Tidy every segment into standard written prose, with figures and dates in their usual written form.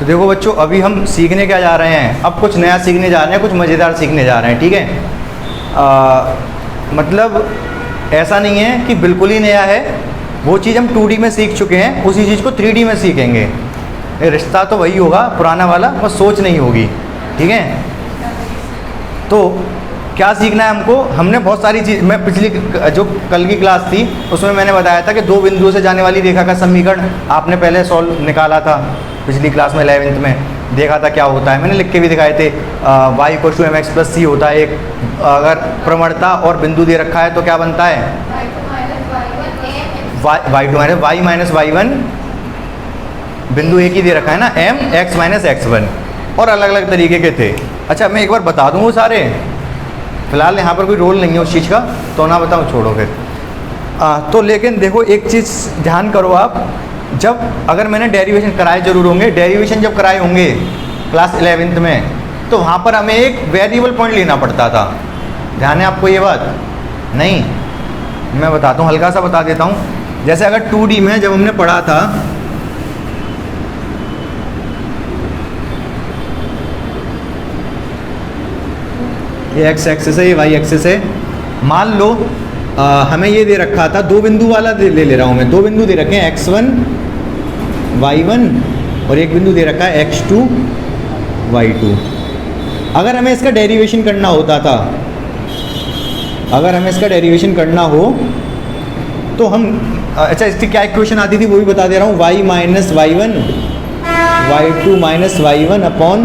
तो देखो बच्चों, अभी हम सीखने क्या जा रहे हैं, अब कुछ नया सीखने जा रहे हैं, कुछ मज़ेदार सीखने जा रहे हैं, ठीक है। मतलब ऐसा नहीं है कि बिल्कुल ही नया है, वो चीज़ हम 2D में सीख चुके हैं, उसी चीज़ को 3D में सीखेंगे। ये रिश्ता तो वही होगा पुराना वाला, बस सोच नहीं होगी, ठीक है। तो क्या सीखना है हमको, हमने बहुत सारी चीज़, मैं पिछली जो कल की क्लास थी उसमें मैंने बताया था कि दो बिंदुओं से जाने वाली रेखा का समीकरण आपने पहले सॉल्व निकाला था पिछली क्लास में 11वीं में, देखा था क्या होता है, मैंने लिख के भी दिखाए थे। y = mx+c होता है एक, अगर प्रवणता और बिंदु दे रखा है तो क्या बनता है, y -y1, बिंदु एक ही दे रखा है ना, m x - x1, और अलग अलग तरीके के थे। अच्छा मैं एक बार बता दूँ वो सारे, फिलहाल यहाँ पर कोई रोल नहीं है उस चीज़ का, तो ना बताऊँ, छोड़ो फिर। तो लेकिन देखो एक चीज़ ध्यान करो आप, जब अगर मैंने डेरिवेशन कराए जरूर होंगे, डेरिवेशन जब कराए होंगे क्लास 11th में, तो वहाँ पर हमें एक वेरिएबल पॉइंट लेना पड़ता था। ध्यान है आपको ये बात? नहीं, मैं बताता हूँ, हल्का सा बता देता हूँ। जैसे अगर 2D में जब हमने पढ़ा था, ये x एक्सिस है, ये y एक्सिस है, मान लो हमें ये दे रखा था, दो बिंदु वाला ले रहा हूँ मैं, दो बिंदु दे रखे हैं x1 y1 और एक बिंदु दे रखा है x2 y2। अगर हमें इसका डेरिवेशन करना होता था, अगर हमें इसका डेरिवेशन करना हो तो हम, अच्छा इसकी क्या इक्वेशन आती थी वो भी बता दे रहा हूँ, y - y1 y2 - y1 upon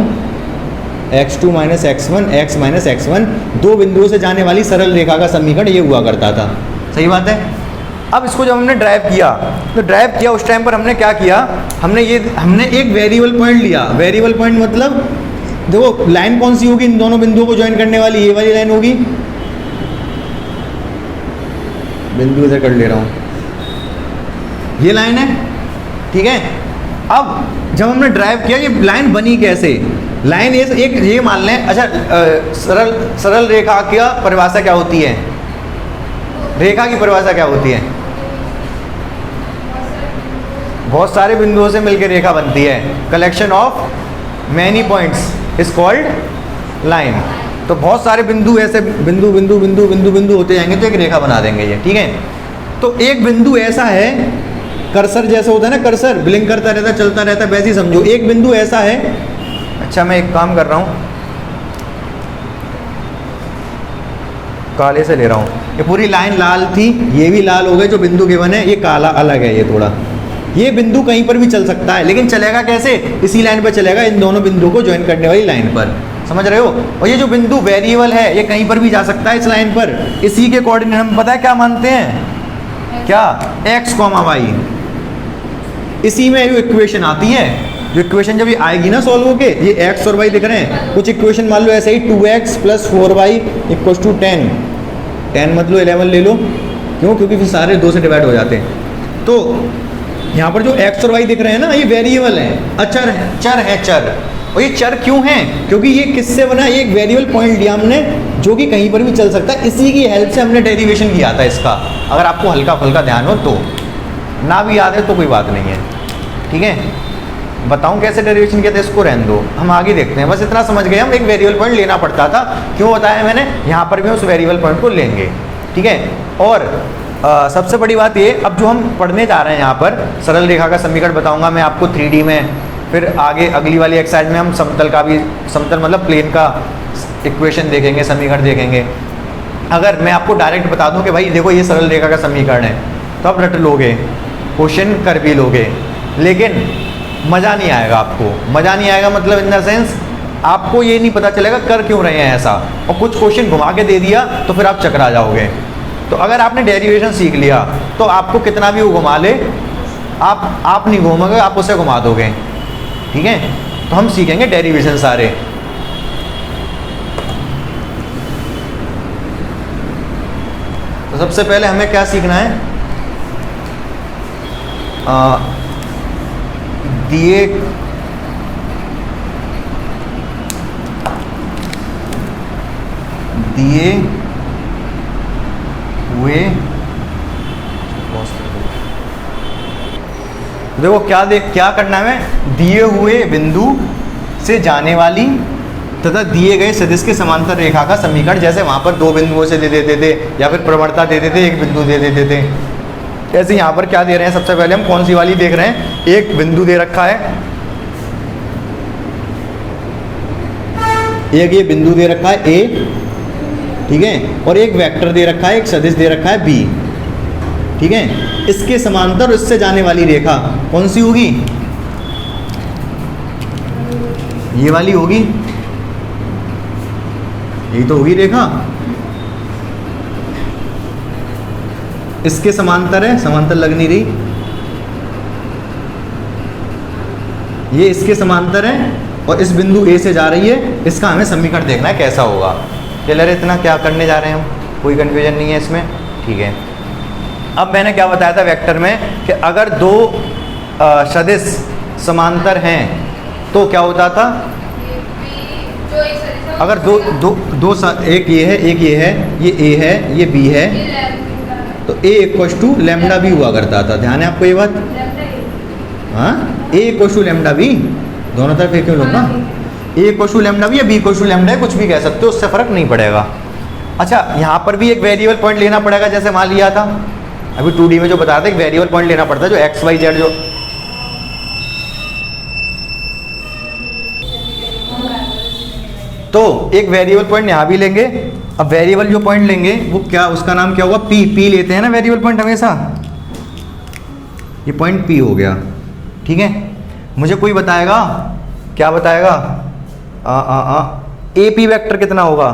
x2 - x1 x - x1, दो बिंदुओं से जाने वाली सरल रेखा का समीकरण ये हुआ करता था। सही बात है। अब इसको जब हमने ड्राइव किया, तो ड्राइव किया उस टाइम पर हमने क्या किया, हमने एक वेरिएबल पॉइंट लिया। वेरिएबल पॉइंट मतलब देखो लाइन कौन सी होगी इन दोनों बिंदुओं को ज्वाइन करने वाली, ये वाली लाइन होगी, बिंदु इधर कर ले रहा हूँ, ये लाइन है, ठीक है। अब जब हमने ड्राइव किया, ये लाइन बनी कैसे, लाइन एक ये मान लें, अच्छा सरल रेखा की परिभाषा क्या होती है, रेखा की परिभाषा क्या होती है, बहुत सारे बिंदुओं से मिलकर रेखा बनती है, collection of many points is called line. तो बहुत सारे बिंदु ऐसे बिंदु बिंदु बिंदु बिंदु बिंदु होते जाएंगे तो एक रेखा बना देंगे ये, ठीक है। तो एक बिंदु ऐसा है, कर्सर जैसा होता है ना, कर्सर ब्लिंक करता रहता है, चलता रहता है, वैसे ही समझो एक बिंदु ऐसा है। अच्छा मैं एक काम कर रहा हूँ, काले से ले रहा हूँ, ये पूरी लाइन लाल थी, ये भी लाल हो गए, जो बिंदु गिवन है ये काला अलग है, ये थोड़ा, ये बिंदु कहीं पर भी चल सकता है, लेकिन चलेगा कैसे, इसी लाइन पर चलेगा, इन दोनों बिंदुओं को ज्वाइन करने वाली लाइन पर, समझ रहे हो। और ये जो बिंदु वेरिएबल है ये कहीं पर भी जा सकता है इस लाइन पर, इसी के कोऑर्डिनेट हम पता है क्या मानते हैं, क्या, x, y। इसी में जो इक्वेशन आती है, जो इक्वेशन जब ये आएगी ना सॉल्व होके, ये x और y दिख रहे हैं, कुछ इक्वेशन मान लो ऐसे ही 2x + 4y = 10, 10 मतलब 11 ले लो, क्यों, क्योंकि फिर सारे 2 से डिवाइड हो जाते हैं। तो यहाँ पर जो x और y दिख रहे हैं ना, ये वेरिएबल हैं, अचर है, चर है, चर। और ये चर क्यों हैं, क्योंकि ये किससे बना, एक वेरिएबल पॉइंट लिया हमने जो कि कहीं पर भी चल सकता है, इसी की हेल्प से हमने डेरिवेशन किया था इसका। अगर आपको हल्का फुल्का ध्यान हो तो, ना भी याद है तो कोई बात नहीं है, ठीक है। बताऊं कैसे डेरिवेशन किया था, इसको रहने दो, हम आगे देखते हैं। बस इतना समझ गए हम, एक वेरिएबल पॉइंट लेना पड़ता था, क्यों बताया मैंने, यहाँ पर भी उस वेरिएबल पॉइंट को लेंगे, ठीक है। और सबसे बड़ी बात ये, अब जो हम पढ़ने जा रहे हैं यहाँ पर, सरल रेखा का समीकरण बताऊंगा मैं आपको 3D में, फिर आगे अगली वाली एक्सरसाइज में हम समतल का भी, समतल मतलब प्लेन का इक्वेशन देखेंगे, समीकरण देखेंगे। अगर मैं आपको डायरेक्ट बता दूं कि भाई देखो ये सरल रेखा का समीकरण है, तो आप रट लोगे, क्वेश्चन कर भी लोगे, लेकिन मज़ा नहीं आएगा आपको। मज़ा नहीं आएगा मतलब इन द सेंस आपको ये नहीं पता चलेगा कर क्यों रहे हैं ऐसा, और कुछ क्वेश्चन घुमा के दे दिया तो फिर आप चकरा जाओगे। तो अगर आपने डेरिवेशन सीख लिया तो आपको कितना भी वो घुमा ले, आप नहीं घूमोगे, आप उसे घुमा दोगे, ठीक है। तो हम सीखेंगे डेरिवेशन सारे। तो सबसे पहले हमें क्या सीखना है, दिए हुए देखो क्या करना है, दिए हुए बिंदु से जाने वाली तथा दिए गए सदिश के समांतर रेखा का समीकरण, जैसे वहाँ पर दो बिंदुओं से दे देते थे या फिर प्रवणता दे देते एक बिंदु दे देते थे, ऐसे यहाँ पर क्या दे रहे हैं, सबसे पहले हम कौन सी वाली देख रहे हैं, एक बिंदु दे रखा है, एक ये बिंदु दे रखा है ए, ठीक है, और एक वेक्टर दे रखा है, एक सदिश दे रखा है बी, ठीक है। इसके समांतर इससे जाने वाली रेखा कौन सी होगी, ये वाली होगी, यही तो होगी रेखा, इसके समांतर है, समांतर लग नहीं रही, ये इसके समांतर है और इस बिंदु ए से जा रही है, इसका हमें समीकरण देखना है कैसा होगा। क्लियर है इतना क्या करने जा रहे हैं हम, कोई कंफ्यूजन नहीं है इसमें, ठीक है। अब मैंने क्या बताया था वेक्टर में कि अगर दो सदिश समांतर हैं तो क्या होता था, अगर एक ये है, एक ये है, ये ए है, ये बी है, तो ए इक्वल टू लैम्डा बी हुआ करता था, ध्यान है आपको ये बात, हाँ, ए इक्वल टू लैम्डा बी, दोनों तरफ एक लोग ना, ए इक्वल टू लैम्डा बी या बी इक्वल टू लैम्डा है, कुछ भी कह सकते हो, उससे फर्क नहीं पड़ेगा। अच्छा, यहाँ पर भी एक वेरिएबल पॉइंट लेना पड़ेगा, जैसे मान लिया था अभी 2D में जो बताया था, एक वेरिएबल पॉइंट लेना पड़ता है जो एक्स वाई जेड, जो तो एक वेरिएबल पॉइंट यहाँ भी लेंगे। अब वेरिएबल जो पॉइंट लेंगे वो क्या, उसका नाम क्या होगा, पी लेते हैं ना वेरिएबल पॉइंट हमेशा, ये पॉइंट पी हो गया, ठीक है। मुझे कोई बताएगा, क्या बताएगा, ए पी वेक्टर कितना होगा,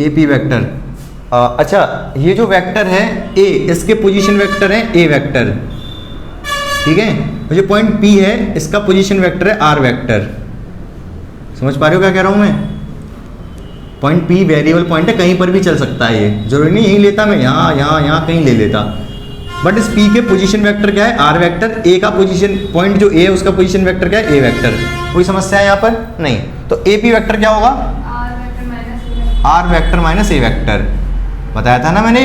ए पी वेक्टर, अच्छा ये जो वेक्टर है ए, इसके पोजीशन वेक्टर है ए वेक्टर, ठीक है, जो पॉइंट पी है इसका पोजीशन वेक्टर है आर वेक्टर। समझ पा रहे हो क्या कह रहा हूं मैं, पॉइंट पी वेरिएबल पॉइंट है, कहीं पर भी चल सकता है, ये जरूरी नहीं यहीं लेता मैं, यहाँ कहीं ले लेता, बट इस पी के पोजीशन वेक्टर क्या है आर वेक्टर, ए का पोजीशन पॉइंट जो ए है उसका पोजीशन वेक्टर क्या है ए वेक्टर। कोई समस्या है यहाँ पर नहीं, तो ए पी वेक्टर क्या होगा, R vector minus A vector, बताया था ना मैंने,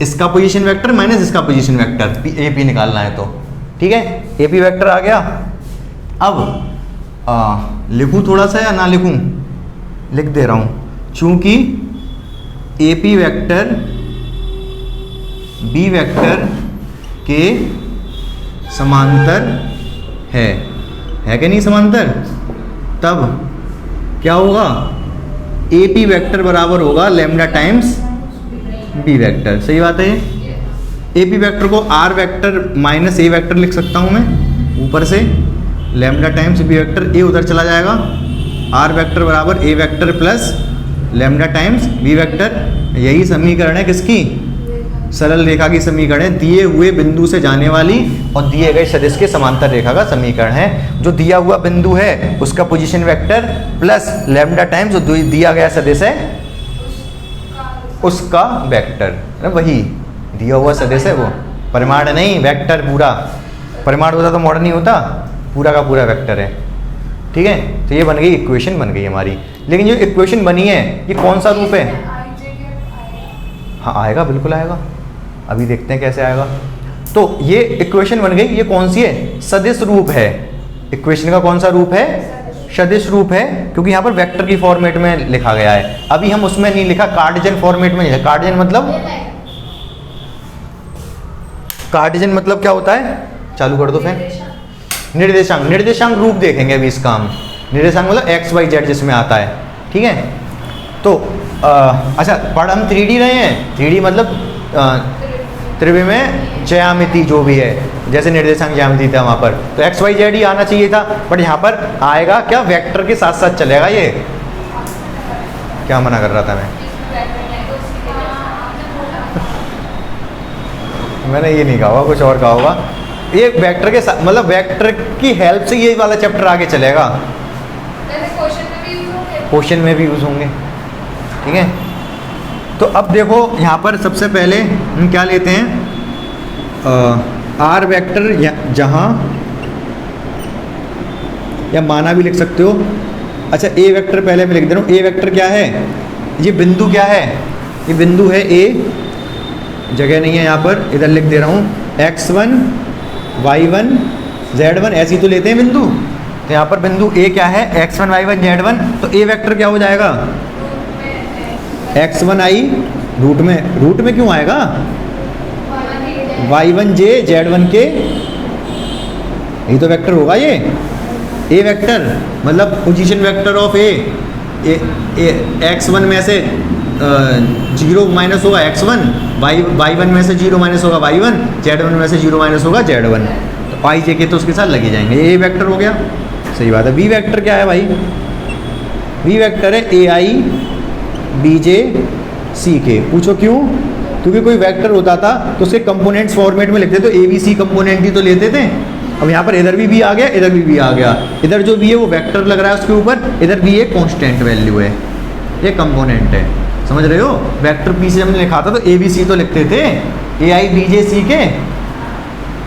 इसका पोजीशन वेक्टर माइनस इसका पोजीशन वेक्टर, ए पी निकालना है तो, ठीक है, ए पी वेक्टर आ गया। अब लिखूं थोड़ा सा या ना लिखूं, लिख दे रहा हूं, चूंकि A P vector B vector के समांतर है कि नहीं समांतर, तब क्या होगा, ए पी वेक्टर बराबर होगा लैम्डा टाइम्स बी वेक्टर। सही बात है ये, ए पी वेक्टर को R vector minus A vector लिख सकता हूँ मैं, ऊपर से lambda times B vector, A उधर चला जाएगा, आर वेक्टर बराबर A vector plus lambda times B vector. यही समीकरण है किसकी, सरल रेखा की समीकरण है, दिए हुए बिंदु से जाने वाली और दिए गए सदिश के समांतर रेखा का समीकरण है। जो दिया हुआ बिंदु है उसका position vector plus lambda times जो दिया गया सदिश है उसका वेक्टर, वही दिया हुआ सदिश है वो, परिमाण नहीं वेक्टर, पूरा परिमाण होता तो मॉडर्न नहीं होता, पूरा का पूरा वेक्टर है, ठीक है। तो ये बन गई इक्वेशन, बन गई हमारी। लेकिन जो इक्वेशन बनी है ये कौन सा रूप है, हाँ आएगा, बिल्कुल आएगा, अभी देखते हैं कैसे आएगा। तो ये इक्वेशन बन गई, ये कौन सी है, सदिश रूप है, इक्वेशन का कौन सा रूप है, सदिश रूप है, क्योंकि यहाँ पर वेक्टर की फॉर्मेट में लिखा गया है। अभी हम उसमें नहीं लिखा, कार्टेशियन फॉर्मेट में नहीं लिखा। कार्टेशियन मतलब क्या होता है, चालू कर दो फैन, निर्देशांक रूप देखेंगे अभी इसका हम, निर्देशांक मतलब एक्स वाई जेड जिसमें आता है, ठीक है। तो अच्छा पढ़ हम 3D रहे हैं, 3D मतलब त्रिविमीय ज्यामिति जो भी है, जैसे निर्देशांक ज्यामिति था वहाँ पर, तो एक्स वाई जेड ही आना चाहिए था, बट यहाँ पर आएगा क्या, वेक्टर के साथ साथ चलेगा। ये क्या मना कर रहा था मैंने ये नहीं कहा होगा, कुछ और कहा होगा। ये वेक्टर के साथ मतलब वेक्टर की हेल्प से ये वाला चैप्टर आगे चलेगा, क्वेश्चन में भी यूज होंगे, ठीक है। तो अब देखो यहाँ पर सबसे पहले हम क्या लेते हैं, आर वेक्टर, जहाँ या माना भी लिख सकते हो। अच्छा ए वेक्टर पहले मैं लिख दे रहा हूँ, ए वेक्टर क्या है, ये बिंदु क्या है, ये बिंदु है ए, जगह नहीं है यहाँ पर, इधर लिख दे रहा हूँ x1 y1 z1, ऐसी तो लेते हैं बिंदु। तो यहाँ पर बिंदु ए क्या है, x1 y1 z1, तो ए वेक्टर क्या हो जाएगा, x1i रूट में क्यों आएगा, y1j z1 के, ये तो वेक्टर होगा ये, ए वेक्टर मतलब position vector of A x1 में से 0 माइनस होगा x1, y1 में से 0 माइनस होगा y1, z1 में से 0 माइनस होगा z1, तो आई जे के तो उसके साथ लगे जाएंगे, ये ए वेक्टर हो गया। सही बात है। बी वेक्टर क्या है भाई, बी वेक्टर है ए आई बी जे सी के। पूछो क्यों, क्योंकि कोई वेक्टर होता था तो उसके कंपोनेंट्स फॉर्मेट में लिखते थे, तो ए बी सी कंपोनेंट ही तो लेते थे। अब यहाँ पर इधर भी आ गया, इधर भी आ गया, इधर जो भी है वो वेक्टर लग रहा है उसके ऊपर, इधर भी एक कांस्टेंट वैल्यू है, ये कंपोनेंट है, समझ रहे हो। वेक्टर पी से हमने लिखा था तो ए बी सी तो लिखते थे, ए आई बी जे सी के,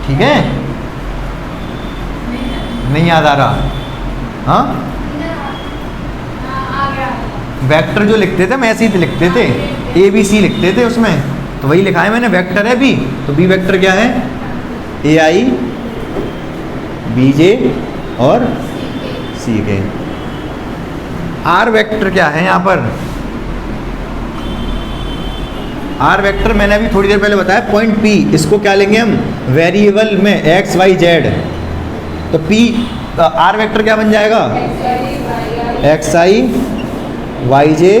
ठीक है, नहीं याद आ रहा, हाँ वेक्टर जो लिखते थे हम ऐसे ही लिखते थे, ए बी सी लिखते थे उसमें, तो वही लिखा है मैंने, वेक्टर है बी, तो बी वेक्टर क्या है, ए आई बी जे और सी के। आर वेक्टर क्या है यहाँ पर, आर वेक्टर मैंने अभी थोड़ी देर पहले बताया, पॉइंट पी, इसको क्या लेंगे हम वेरिएबल में एक्स वाई जेड, तो पी आर वेक्टर क्या बन जाएगा, एक्स आई वाई जे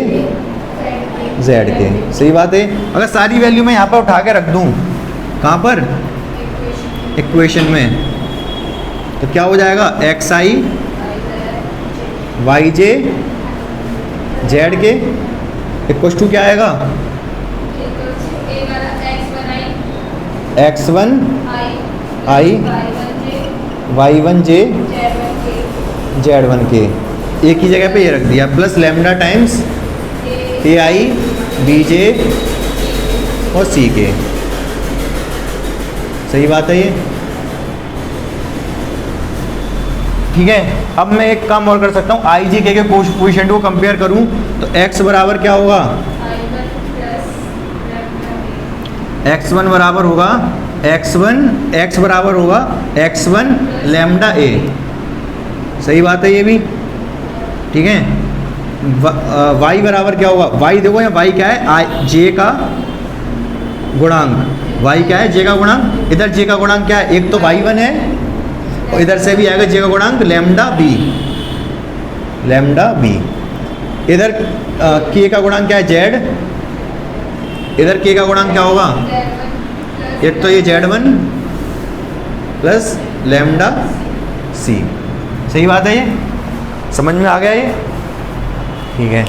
जेड के। सही बात है। अगर सारी वैल्यू मैं यहाँ पर उठा के रख दूँ, कहाँ पर, इक्वेशन में, तो क्या हो जाएगा, एक्स आई वाई जे जेड के इक्वल टू क्या आएगा, x1 आई y1 जे z1 के, एक ही जगह पे ये रख दिया, प्लस लैम्डा टाइम्स ए आई बी जे और सी के। सही बात है ये, ठीक है। अब मैं एक काम और कर सकता हूँ, आई जी के कोएफिशिएंट को कंपेयर करूँ तो x बराबर क्या होगा, x1 बराबर होगा x बराबर होगा x1 लैम्डा ए। सही बात है ये भी, ठीक है। y बराबर क्या होगा, y देखो यहाँ y क्या है, j का गुणांक, y क्या है, j का गुणांक, इधर j का गुणांक क्या है, एक तो y1 है और इधर से भी आएगा j का गुणांक लैम्डा b, इधर k का गुणांक क्या है, z, इधर k का गुणांक क्या होगा, एक तो ये z1 प्लस लैम्डा c। सही बात है, ये समझ में आ गया ये, ठीक है।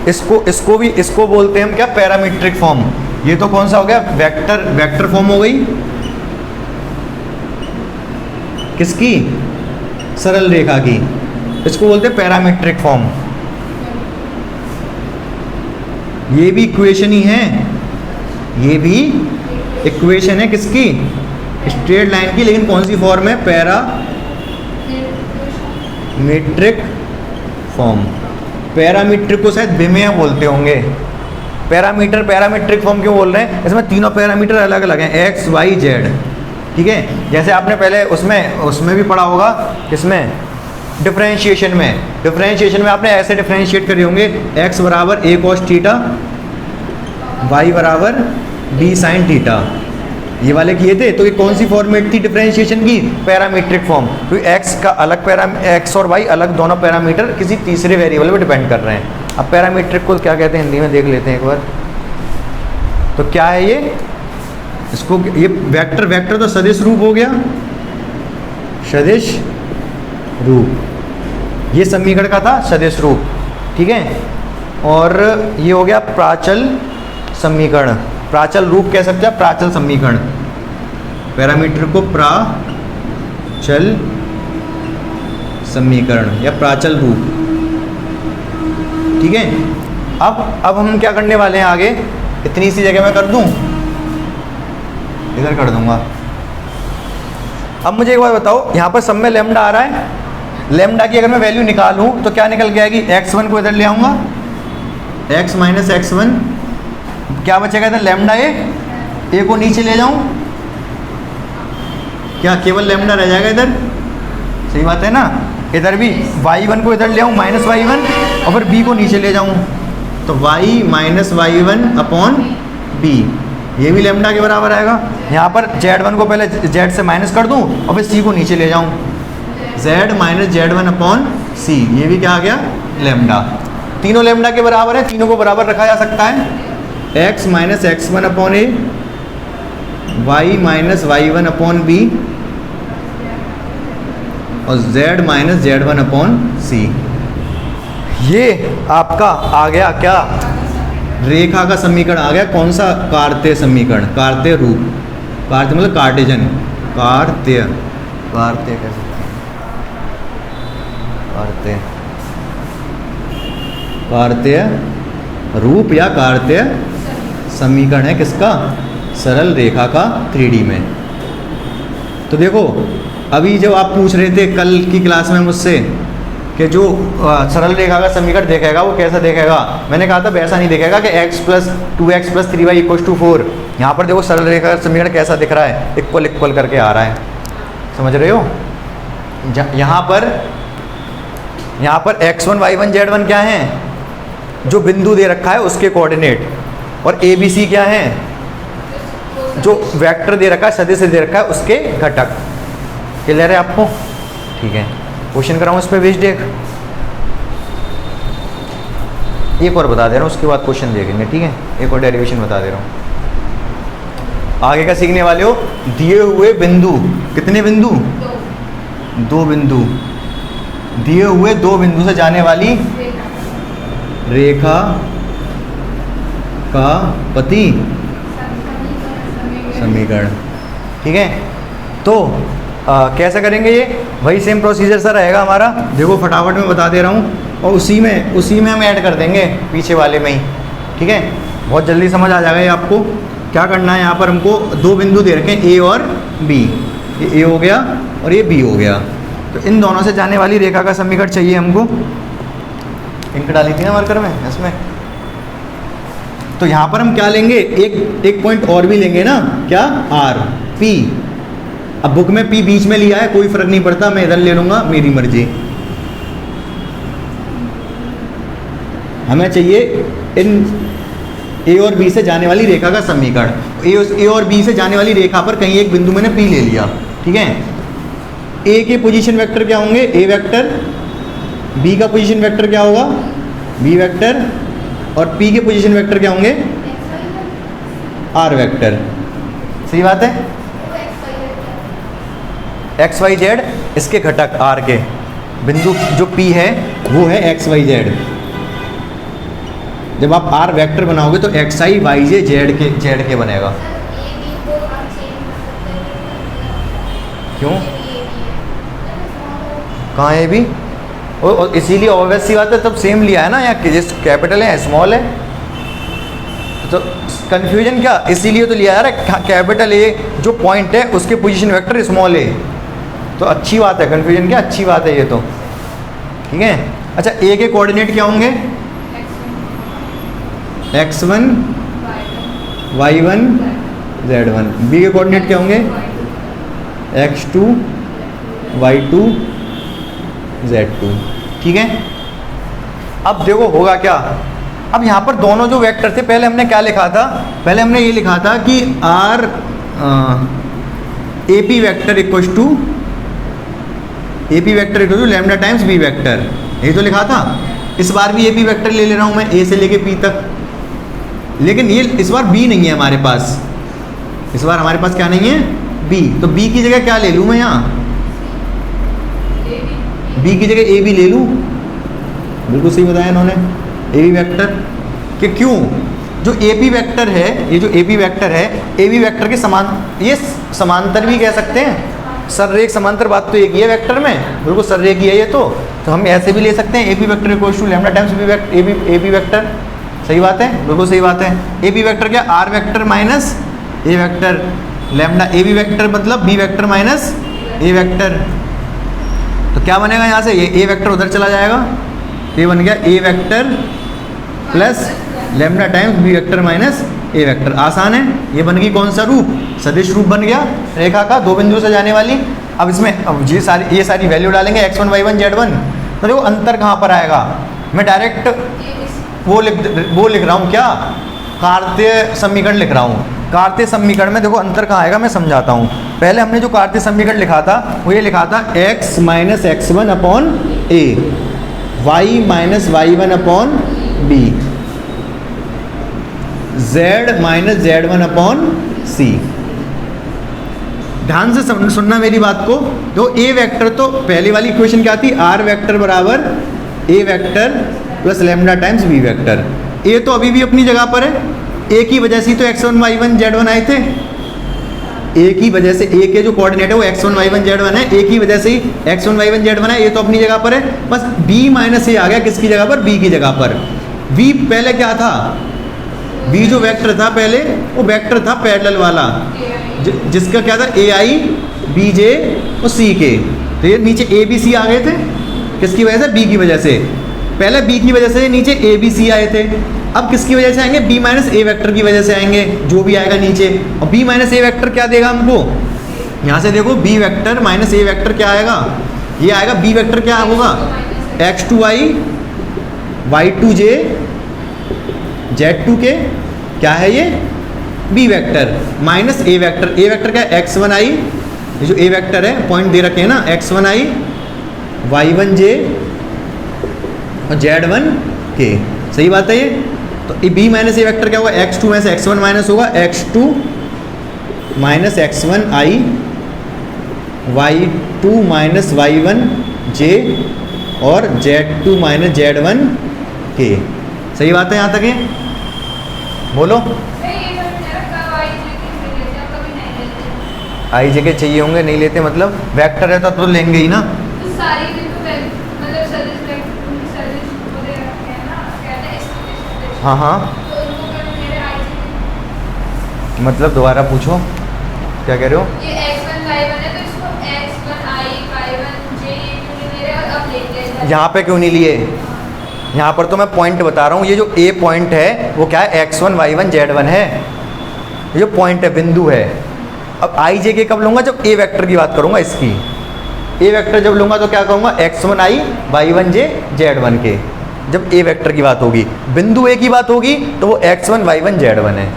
इसको बोलते हैं हम क्या, पैरामीट्रिक फॉर्म। ये तो कौन सा हो गया, वेक्टर फॉर्म हो गई किसकी, सरल रेखा की, इसको बोलते हैं पैरामीट्रिक फॉर्म। ये भी इक्वेशन ही है, ये भी इक्वेशन है किसकी, स्ट्रेट लाइन की, लेकिन कौन सी फॉर्म है, पैरामीट्रिक फॉर्म। पैरामीट्रिक को शायद विमेय बोलते होंगे, पैरामीट्रिक फॉर्म क्यों बोल रहे हैं, इसमें तीनों पैरामीटर अलग अलग हैं, एक्स वाई जेड, ठीक है। जैसे आपने पहले उसमें भी पढ़ा होगा, किसमें, डिफरेंशिएशन में आपने ऐसे डिफरेंशिएट करे होंगे, x बराबर a cos थीटा, y बराबर b sin थीटा, ये वाले किए थे। तो ये कौन सी फॉर्मेट थी डिफरेंशिएशन की, पैरामीट्रिक फॉर्म, क्योंकि x का अलग x और y अलग दोनों पैरामीटर किसी तीसरे वेरिएबल पर डिपेंड कर रहे हैं। अब पैरामीट्रिक को क्या कहते हैं हिंदी में देख लेते हैं एक बार, तो क्या है ये, इसको ये वेक्टर तो सदिश रूप हो गया, सदिश रूप, ये समीकरण का था सदिश रूप, ठीक है। और ये हो गया प्राचल समीकरण, प्राचल रूप कह सकते हैं, प्राचल समीकरण, पैरामीटर को प्राचल समीकरण या प्राचल रूप, ठीक है। अब हम क्या करने वाले हैं आगे, इतनी सी जगह में कर दूं, इधर कर दूंगा। अब मुझे एक बात बताओ, यहाँ पर सब में लैम्डा आ रहा है, लेमडा की अगर मैं वैल्यू निकालूं तो क्या निकल के आएगी, x1 को इधर ले आऊँगा, x माइनस x1, क्या बचेगा इधर लेमडा ए को नीचे ले जाऊं, क्या केवल लेमडा रह जाएगा इधर, सही बात है ना। इधर भी y1 को इधर ले आऊं माइनस y1 और फिर b को नीचे ले जाऊं, तो y minus y1 upon b, ये भी लेमडा के बराबर आएगा। यहाँ पर z1 को पहले z से माइनस कर दूं और फिर c को नीचे ले जाऊं, z minus z1 upon c, ये भी क्या आ गया, लेमडा। तीनों लेमडा के बराबर है, तीनों को बराबर रखा जा सकता है। x minus x1 upon a, y minus y1 upon b और z minus z1 upon c। ये आपका आ गया क्या, रेखा का समीकरण आ गया। कौन सा, कार्तीय समीकरण, कार्तीय रूप, कार्तीय मतलब कार्टेजन, कार्तीय, कार्तीय कैसे, कार्तीय, कार्तीय रूप या कार्तीय समीकरण है किसका, सरल रेखा का 3D में। तो देखो अभी जब आप पूछ रहे थे कल की क्लास में मुझसे कि जो सरल रेखा का समीकरण देखेगा वो कैसा देखेगा, मैंने कहा था वैसा नहीं देखेगा कि x plus 2x plus 3y equal to 4। यहाँ पर देखो सरल रेखा का समीकरण कैसा दिख रहा है, इक्वल इक्वल करके आ रहा है, समझ रहे हो। यहाँ पर x1 y1 z1 क्या है, जो बिंदु दे रखा है उसके कोऑर्डिनेट, और a b c क्या है, जो वेक्टर दे रखा है, सदिश दे रखा है उसके घटक। क्लियर है आपको, ठीक है। क्वेश्चन कराऊँ इस पर बेस्ड एक और बता दे रहा हूँ, उसके बाद क्वेश्चन देखेंगे, ठीक है। एक और डेरिवेशन बता दे रहा हूँ। आगे का सीखने वाले हो, दिए हुए बिंदु, कितने बिंदु, दो बिंदु, दिए हुए दो बिंदु से जाने वाली रेखा का पति समीकरण, ठीक है। तो कैसे करेंगे ये, वही सेम प्रोसीजर सा रहेगा हमारा। देखो फटाफट में बता दे रहा हूँ, और उसी में हम ऐड कर देंगे पीछे वाले में ही, ठीक है। बहुत जल्दी समझ आ जाएगा ये आपको। क्या करना है, यहाँ पर हमको दो बिंदु दे रखे हैं ए और बी, ये ए हो गया और ये बी हो गया। तो इन दोनों से जाने वाली रेखा का समीकरण चाहिए हमको। इंक डाली थी ना मार्कर में इसमें। तो यहाँ पर हम क्या लेंगे, एक पॉइंट और भी लेंगे ना, क्या, आर पी। अब बुक में पी बीच में लिया है, कोई फर्क नहीं पड़ता, मैं इधर ले लूँगा, मेरी मर्जी। हमें चाहिए इन ए और बी से जाने वाली रेखा का समीकरण। ए और बी से जाने वाली रेखा पर कहीं एक बिंदु मैंने पी ले लिया, ठीक है। ए के पोजीशन वेक्टर क्या होंगे, ए वेक्टर, बी का पोजीशन वेक्टर क्या होगा, बी वेक्टर, और पी के पोजीशन वेक्टर क्या होंगे, आर वेक्टर। सही बात है। एक्स वाई जेड इसके घटक आर के, बिंदु जो पी है वो है एक्स वाई जेड। जब आप आर वेक्टर बनाओगे तो एक्स आई वाई जे जेड के बनेगा। क्यों, कहाँ है भी, और इसीलिए ऑब्वियस सी बात है, तब सेम लिया है ना, यहाँ जिस कैपिटल है स्मॉल है, तो कंफ्यूजन क्या, इसीलिए तो लिया है कैपिटल ए जो पॉइंट है उसके पोजीशन वेक्टर स्मॉल है, तो अच्छी बात है। कंफ्यूजन क्या, अच्छी बात है ये तो, ठीक है। अच्छा, ए के कोऑर्डिनेट क्या होंगे, x1 y1 z1, बी के कोऑर्डिनेट क्या होंगे, x2 y2 z2, ठीक है। अब देखो होगा क्या, अब यहाँ पर दोनों जो वेक्टर थे, पहले हमने क्या लिखा था, पहले हमने ये लिखा था कि or A P vector equal to lambda times B vector, यही तो लिखा था। इस बार भी ए पी वेक्टर ले रहा हूँ मैं, ए से लेके पी तक, लेकिन ये इस बार बी नहीं है हमारे पास, इस बार हमारे पास क्या नहीं है, बी। तो बी की जगह क्या ले लूँ मैं, यहाँ बी की जगह ए बी ले लूँ। बिल्कुल सही बताया इन्होंने, ए बी वेक्टर कि क्यों, जो ए पी वेक्टर है, ये जो ए पी वेक्टर है, ए बी वेक्टर के समान, ये समांतर भी कह सकते हैं, सररेख समांतर बात तो एक ही है वेक्टर में, बिल्कुल सररेख ही है ये तो हम ऐसे भी ले सकते हैं, A P vector equal to lambda times B vector, A B vector. सही बात है, बिल्कुल सही बात है। ए बी वेक्टर क्या, R vector minus A vector, lambda A B vector मतलब B vector minus A vector. तो तो क्या बनेगा यहाँ से, ये ए वेक्टर उधर चला जाएगा, ये बन गया A vector plus lambda times B vector minus A vector. आसान है, ये बन गई कौन सा रूप, सदिश रूप बन गया रेखा का, दो बिंदुओं से जाने वाली। अब इसमें अब ये सारी वैल्यू डालेंगे x1 y1 z1, तो देखो अंतर कहाँ पर आएगा, मैं डायरेक्ट वो लिख रहा हूँ, क्या कार्तीय समीकरण लिख रहा हूँ। कार्तीय समीकरण में देखो अंतर कहाँ आएगा, मैं समझाता हूँ। पहले हमने जो कार्तीय समीकरण लिखा था वो ये लिखा था x minus x1 upon a, y minus y1 upon b, z minus z1 upon c। ध्यान से सुनना मेरी बात को। तो ए वेक्टर तो पहली वाली इक्वेशन क्या थी, आर वेक्टर बराबर A vector plus lambda times B vector. A तो अभी भी अपनी जगह पर है, ए की वजह से तो x1 y1 z1 आए थे, ए की वजह से ए के जो कोऑर्डिनेट है वो x1 y1 z1 है, ए की वजह से ही x1 y1 z1 है, ये तो अपनी जगह पर है। बस b माइनस ए आ गया किसकी जगह पर, b की जगह पर। v पहले क्या था, v जो वेक्टर था पहले वो वेक्टर था पैरेलल वाला, जिसका क्या था ए आई बी जे और सी के। तो ये नीचे ए बी सी आ गए थे, किसकी वजह से, बी की वजह से। पहले बी की वजह से नीचे ए बी सी आए थे, अब किसकी वजह से आएंगे, बी माइनस ए वेक्टर की वजह से आएंगे, जो भी आएगा नीचे। और बी माइनस ए वेक्टर क्या देगा हमको, यहाँ से देखो B vector minus A vector क्या आएगा, ये आएगा बी वेक्टर क्या होगा, x2i y2j z2k, क्या है ये, B vector minus A vector. A vector क्या है, x1i, ये जो ए वेक्टर है पॉइंट दे रखे हैं ना, x1i y1j और z1k, सही बात है ये। तो b माइनस ए वेक्टर क्या होगा, x2 में से x1 माइनस होगा, x2 minus x1i y2 minus y1j और z2 माइनस z1k। सही बात है यहाँ तक, ये बोलो। आई जे के चाहिए होंगे, नहीं लेते मतलब वेक्टर रहता तो लेंगे ही ना। हाँ हाँ, मतलब दोबारा पूछो, क्या कह रहे हो। ये x1 y1 है तो इसको x1i y1j अब लेंगे। यहाँ पे क्यों नहीं लिए, यहाँ पर तो मैं पॉइंट बता रहा हूँ, ये जो ए पॉइंट है वो क्या है, x1 y1 z1 है, ये जो पॉइंट है बिंदु है। अब आई जे के कब लूँगा, जब ए वेक्टर की बात करूँगा इसकी, ए वेक्टर जब लूँगा तो क्या कहूँगा, x1i y1j z1k, जब ए वेक्टर की बात होगी। बिंदु ए की बात होगी तो वो x1 y1 z1 है।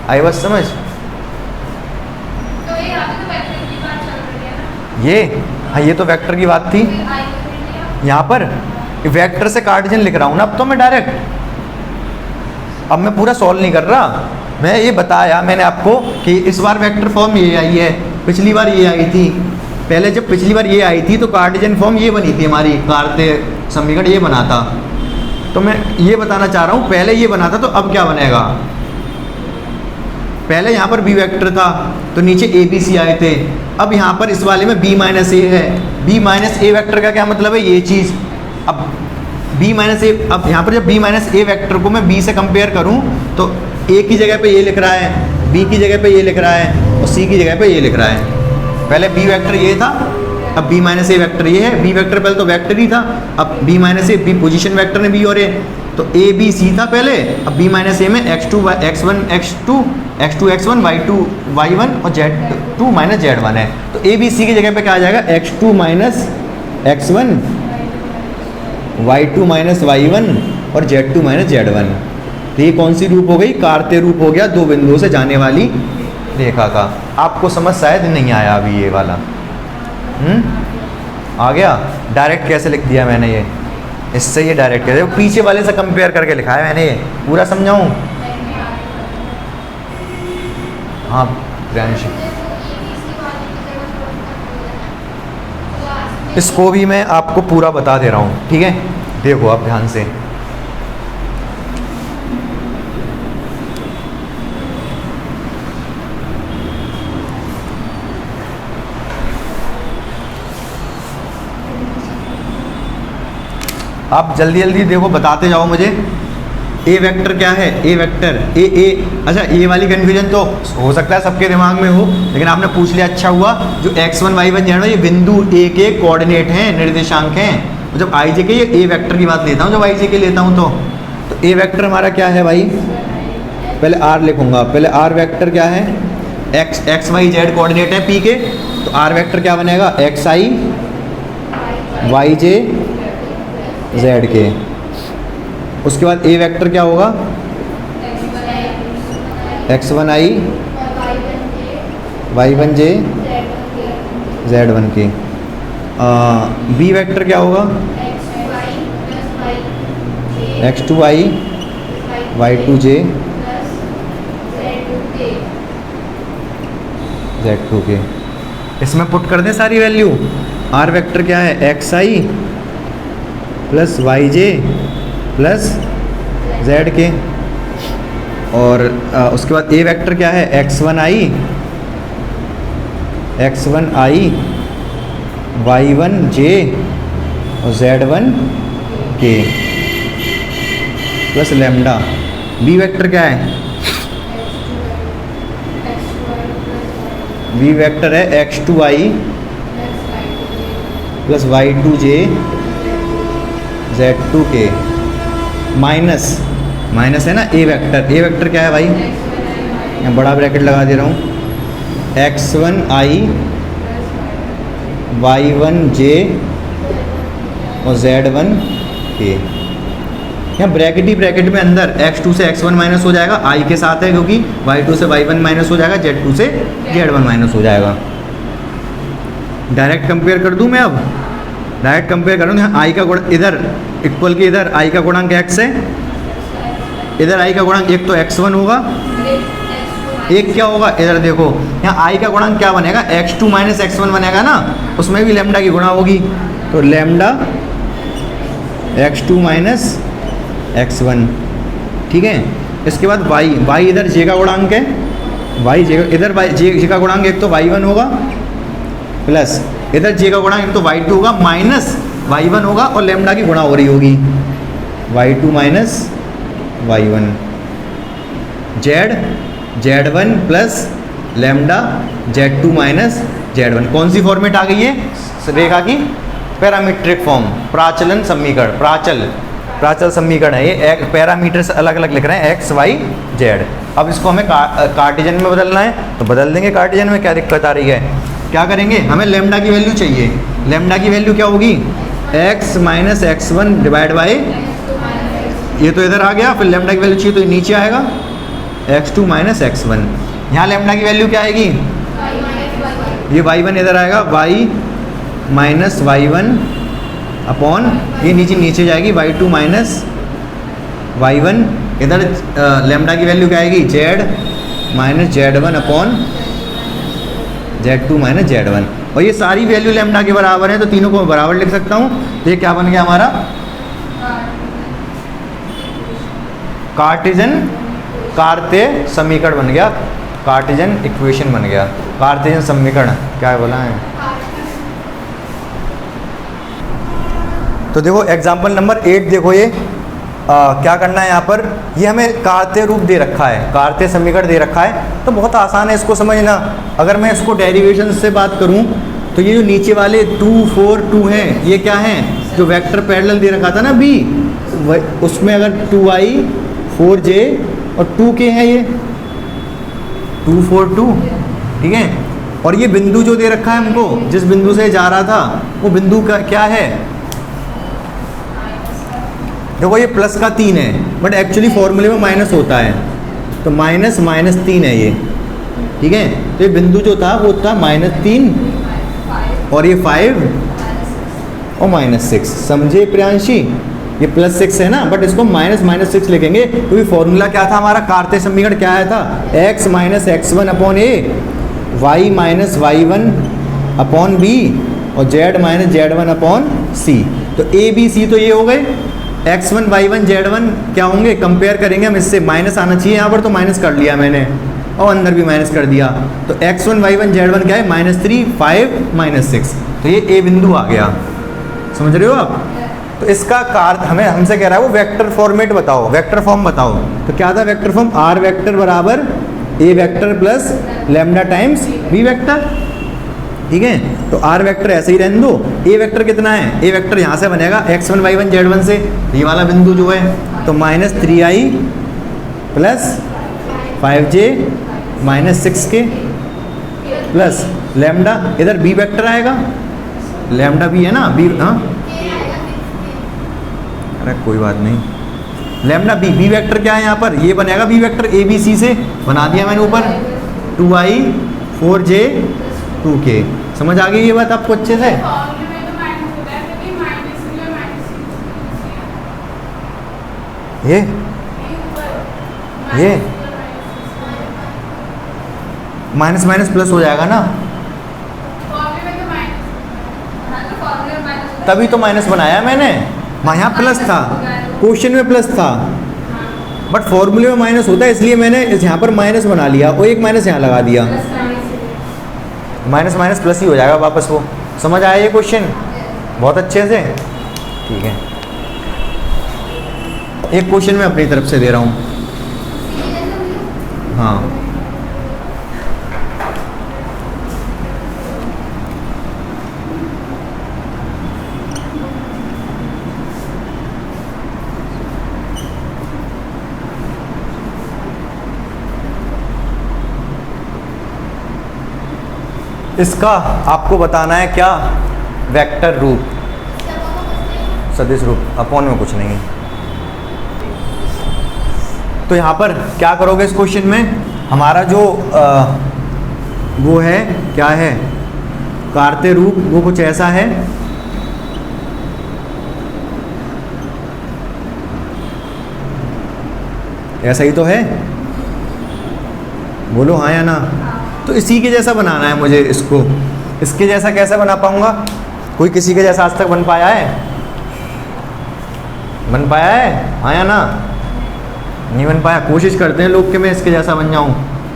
आई बात समझ, तो ये यहाँ पे तो वेक्टर की बात चल रही है ना, ये हाँ ये तो वेक्टर की बात थी। फिर आई को फिर लिया। यहाँ पर वेक्टर से कार्टेशियन लिख रहा हूँ ना अब तो मैं डायरेक्ट, अब मैं पूरा सॉल्व नहीं कर रहा, मैं ये बताया मैंने आपको कि इस बार वेक्टर फॉर्म ये आई है, पिछली बार ये आई थी। पहले जब पिछली बार ये आई थी तो कार्टेशियन फॉर्म ये बनी थी हमारी, कार्तीय समीकरण ये बना था। तो मैं ये बताना चाह रहा हूँ पहले ये बना था, तो अब क्या बनेगा, पहले यहाँ पर बी वेक्टर था तो नीचे ए बी सी आए थे, अब यहाँ पर इस वाले में बी माइनस ए है। बी माइनस ए वेक्टर का क्या मतलब है, ये चीज़। अब बी माइनस ए, अब यहाँ पर जब बी माइनस ए वेक्टर को मैं बी से कंपेयर करूँ तो ए की जगह पे ये लिख रहा है, बी की जगह पे ये लिख रहा है और सी की जगह पे ये लिख रहा है। पहले बी वेक्टर ये था, अब बी माइनस ए वेक्टर ये है। बी वेक्टर पहले तो वेक्टर ही था, अब बी माइनस ए, बी पोजीशन वेक्टर ने बी और ए, तो ए बी सी था पहले, अब बी माइनस ए में x2 x1 x2 x2 x1 y2 y1 और z2 माइनस z1 है। तो ए बी सी की जगह पे क्या आ जाएगा, x2 minus x1 y2 minus y1 और z2 माइनस z1। तो ये कौन सी रूप हो गई, कार्तीय रूप हो गया, दो बिंदुओं से जाने वाली रेखा का। आपको समझ शायद नहीं आया अभी ये वाला, आ गया। डायरेक्ट कैसे लिख दिया मैंने ये, इससे ये डायरेक्ट कैसे, पीछे वाले से कंपेयर करके लिखा है मैंने, ये पूरा समझाऊं। हाँ प्रियांश, इसको भी मैं आपको पूरा बता दे रहा हूँ, ठीक है, देखो आप ध्यान से। आप जल्दी जल्दी देखो, बताते जाओ मुझे। ए वेक्टर क्या है, ए वेक्टर ए अच्छा ये वाली कन्फ्यूजन तो हो सकता है सबके दिमाग में हो, लेकिन आपने पूछ लिया अच्छा हुआ। जो x1 y1 z1 ये बिंदु ए के कोऑर्डिनेट हैं, निर्देशांक हैं। तो जब आई जे के ये ए वेक्टर की बात लेता हूँ, जब आई जे के लेता हूँ तो ए वेक्टर हमारा क्या है भाई, पहले आर लिखूंगा, पहले आर वेक्टर क्या है, एक्स वाई जेड कोऑर्डिनेट है पी के, तो आर वेक्टर क्या बनेगा, एक्स आई वाई जे जेड के। उसके बाद ए वेक्टर क्या होगा, x1 आई y1 जे z1 के। बी वेक्टर क्या होगा, x2 आई y2 जे z2 के। इसमें पुट कर दें सारी वैल्यू। आर वेक्टर क्या है, एक्स आई प्लस वाई जे प्लस जेड के। और उसके बाद ए वेक्टर क्या है, x1 आई y1 जे और z1 के प्लस लैम्डा। बी वेक्टर क्या है, बी वेक्टर है x2 आई प्लस y2 जे z2 के माइनस है ना ए वेक्टर क्या है भाई, मैं बड़ा ब्रैकेट लगा दे रहा हूँ, x1 आई y1 जे और z1 के। यहाँ ब्रैकेट ही ब्रैकेट में अंदर x2 से x1 माइनस हो जाएगा, i के साथ है क्योंकि y2 से y1 माइनस हो जाएगा, z2 से z1 माइनस हो जाएगा। डायरेक्ट कंपेयर कर दूँ मैं, अब डायरेक्ट कंपेयर करूँ। यहाँ i का गुणा इधर इक्वल के इधर i का गुणांक x है, इधर i का गुणांक एक तो x1 होगा, एक क्या होगा, इधर देखो यहाँ i का गुणांक क्या बनेगा, x2 माइनस x1 बनेगा ना, उसमें भी लैम्डा की गुणा होगी, तो लैम्डा x2 माइनस x1। ठीक है। इसके बाद y इधर j का गुणांक है, y j इधर j का गुणांक एक तो y1 होगा प्लस इधर j का गुणांक एक तो y2 होगा माइनस y1 होगा और लैम्डा की गुणा हो रही होगी, y2 minus y1 z1 plus lambda z2 minus z1। कौन सी फॉर्मेट आ गई है रेखा की, पैरामीट्रिक फॉर्म, प्राचलन समीकरण, प्राचल समीकरण है ये। पैरामीटर से अलग अलग लिख रहे हैं x y z। अब इसको हमें कार्टेशियन में बदलना है तो बदल देंगे कार्टेशियन में, क्या दिक्कत आ रही है। क्या करेंगे, हमें लैम्डा की वैल्यू चाहिए, लैम्डा की वैल्यू क्या होगी, x minus x1 divide by, ये तो इधर आ गया, फिर लैम्डा की वैल्यू चाहिए तो ये नीचे आएगा x2 माइनस x1। यहाँ लैम्डा की वैल्यू क्या आएगी, ये y1 इधर आएगा, y माइनस y1 अपॉन ये नीचे जाएगी y2 माइनस y1। इधर लैम्डा की वैल्यू क्या आएगी, z minus z1 upon z2 minus z1। और ये सारी वैल्यू लैम्डा के बराबर है तो तीनों को बराबर लिख सकता हूँ। तो ये क्या बन गया हमारा, कार्टेशियन समीकरण बन गया, कार्टेशियन इक्वेशन बन गया, कार्टेशियन समीकरण क्या बोला है। तो देखो एग्जाम्पल नंबर 8 देखो, ये क्या करना है यहाँ पर, ये हमें कार्तीय रूप दे रखा है, कार्तीय समीकरण दे रखा है, तो बहुत आसान है इसको समझना। अगर मैं इसको डेरिवेशन से बात करूँ तो ये जो नीचे वाले 2 4 2 हैं, ये क्या हैं, जो वेक्टर पैरेलल दे रखा था ना b, उसमें अगर 2i 4j और 2k है, ये 2 4 2, ठीक है। और ये बिंदु जो दे रखा है हमको, जिस बिंदु से जा रहा था वो बिंदु का क्या है, देखो ये प्लस का 3 है बट एक्चुअली फॉर्मूले में माइनस होता है, तो माइनस 3 है ये, ठीक है। तो ये बिंदु जो था वो था -3 और ये 5 और -6, समझे प्रियांशी। ये +6 है ना, बट इसको -6 लिखेंगे क्योंकि फॉर्मूला क्या था हमारा, कार्तीय समीकरण क्या आया था, x minus x1 upon a, y minus y1 upon b और z minus z1 upon c। तो a b c तो ये हो गए, x1 y1 z1 क्या होंगे, कंपेयर करेंगे हम इससे, माइनस आना चाहिए यहाँ पर, तो माइनस कर लिया मैंने और अंदर भी माइनस कर दिया। तो x1 y1 z1 क्या है, -3 5 -6, तो ये a बिंदु आ गया, समझ रहे हो आप। तो इसका कार्य हमें हमसे कह रहा है वो वेक्टर फॉर्मेट बताओ, वेक्टर फॉर्म बताओ। तो क्या था वेक्टर फॉर्म? आर वेक्टर बराबर A vector plus lambda times B vector. ठीक है, तो आर वेक्टर ऐसे ही रहने दो। ए वेक्टर कितना है? ए वेक्टर यहाँ से बनेगा x1 y1 z1 से, ये वाला बिंदु जो है, तो -3i plus 5j minus 6k plus lambda, इधर बी वेक्टर आएगा, लैम्डा भी है ना बी, हाँ अरे कोई बात नहीं, लैम्डा बी, बी वेक्टर क्या है यहाँ पर? ये बनेगा B vector A B C से, बना दिया मैंने ऊपर 2i 4j 2k। समझ आ गई ये बात आपको अच्छे से? ये माइनस माइनस प्लस हो जाएगा ना, तभी तो माइनस बनाया मैंने। यहाँ प्लस था, क्वेश्चन में प्लस था, बट फॉर्मूले में माइनस होता है, इसलिए मैंने यहाँ पर माइनस बना लिया और एक माइनस यहाँ लगा दिया। माइनस माइनस प्लस ही हो जाएगा वापस वो। समझ आया ये क्वेश्चन बहुत अच्छे से? ठीक है, एक क्वेश्चन मैं अपनी तरफ से दे रहा हूँ। हाँ, इसका आपको बताना है क्या? वेक्टर रूप, सदिश रूप, अपॉन में कुछ नहीं। तो यहाँ पर क्या करोगे इस क्वेश्चन में? हमारा जो वो है, क्या है, कार्तीय रूप, वो कुछ ऐसा है। ऐसा ही तो है, बोलो हाँ या ना। तो इसी के जैसा बनाना है मुझे इसको। इसके जैसा कैसे बना पाऊंगा? कोई किसी के जैसा आज तक बन पाया है? बन पाया है हाँ या ना? नहीं बन पाया। कोशिश करते हैं लोग कि मैं इसके जैसा बन जाऊं,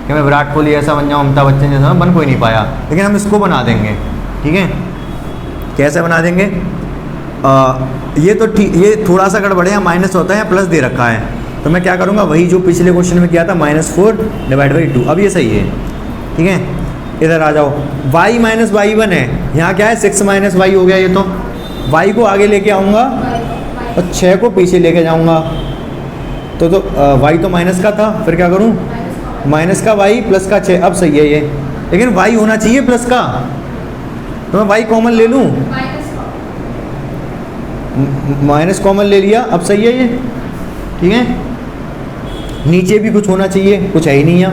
कि मैं विराट कोहली ऐसा बन जाऊं, अमिताभ बच्चन जैसा, बन कोई नहीं पाया। लेकिन हम इसको बना देंगे। ठीक है, कैसे बना देंगे? ये तो ठीक, ये थोड़ा सा गड़बड़ है, माइनस होता है या प्लस दे रखा है, तो मैं क्या करूँगा वही जो पिछले क्वेश्चन में किया था, -4 / 2। अब ये सही है। ठीक है, इधर आ जाओ, y - y1 है, यहाँ क्या है 6 - y हो गया। ये तो y को आगे लेके आऊँगा और 6 को पीछे लेके जाऊँगा, तो y तो माइनस का था, फिर क्या करूँ? माइनस का y प्लस का 6। अब सही है ये, लेकिन y होना चाहिए प्लस का, तो मैं y कॉमन ले लूँ, माइनस कॉमन ले लिया, अब सही है ये। ठीक है, नीचे भी कुछ होना चाहिए, कुछ है ही नहीं है।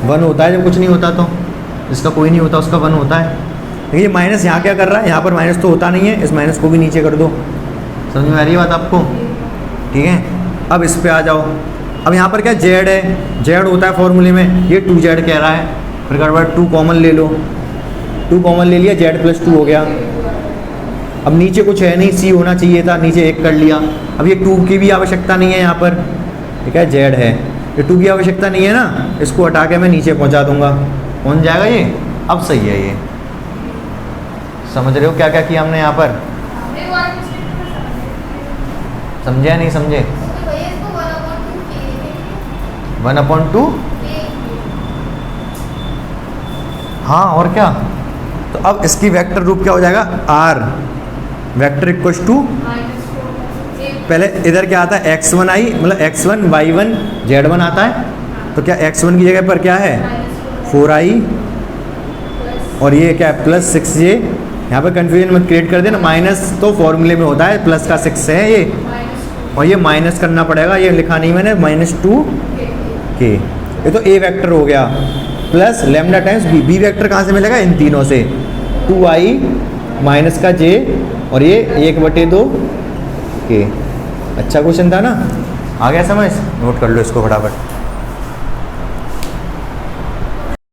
1 होता है जब कुछ नहीं होता, तो जिसका कोई नहीं होता उसका 1 होता है। लेकिन ये माइनस यहाँ क्या कर रहा है? यहाँ पर माइनस तो होता नहीं है, इस माइनस को भी नीचे कर दो। समझ में आ रही है बात आपको? ठीक है, अब इस पे आ जाओ। अब यहाँ पर क्या z है, z होता है फॉर्मूले में, ये 2z कह रहा है, फिर गड़बड़ 2 कॉमन ले लो, 2 कॉमन ले लिया, z + 2 हो गया। अब नीचे कुछ है नहीं, c होना चाहिए था, नीचे 1 कर लिया। अब ये 2 की भी आवश्यकता नहीं है यहाँ पर, ठीक है, z है, ये 2 की आवश्यकता नहीं है ना, इसको हटा के मैं नीचे पहुँचा दूंगा, पहुँच जाएगा ये। अब सही है ये। समझ रहे हो क्या क्या किया हमने यहाँ पर? समझे या नहीं समझे? 1/2। हाँ, और क्या? तो अब इसकी वेक्टर रूप क्या हो जाएगा? r वेक्टर = टू, पहले इधर क्या आता है? x1i मतलब x1 y1 z1 आता है, तो क्या x1 की जगह पर क्या है? 4i, और ये क्या है? +6j। यहाँ पर कन्फ्यूजन मत क्रिएट कर देना, माइनस तो फॉर्मूले में होता है, प्लस का 6 है ये, और ये माइनस करना पड़ेगा, ये लिखा नहीं मैंने, -2k। ये तो a वेक्टर हो गया, plus lambda times b। b vector कहाँ से मिलेगा? इन तीनों से, 2i माइनस का j, और ये 1/2k। अच्छा क्वेश्चन था ना? आ गया समझ? नोट कर लो इसको फटाफट।